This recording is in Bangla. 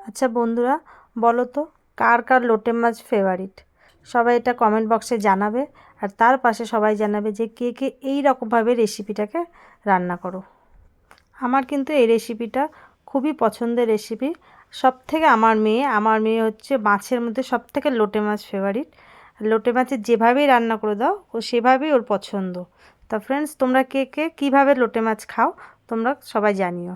আচ্ছা বন্ধুরা, বলো তো কার কার লোটে মাছ ফেভারিট? সবাই এটা কমেন্ট বক্সে জানাবে। আর তার পাশে সবাই জানাবে যে কে কে এই রকমভাবে রেসিপিটাকে রান্না করো। আমার কিন্তু এই রেসিপিটা খুবই পছন্দের রেসিপি। সবথেকে আমার মেয়ে হচ্ছে মাছের মধ্যে সবথেকে লোটে মাছ ফেভারিট। লোটে মাছের যেভাবেই রান্না করে দাও ও সেভাবেই ওর পছন্দ। তা ফ্রেন্ডস, তোমরা কে কে কীভাবে লোটে মাছ খাও তোমরা সবাই জানিও।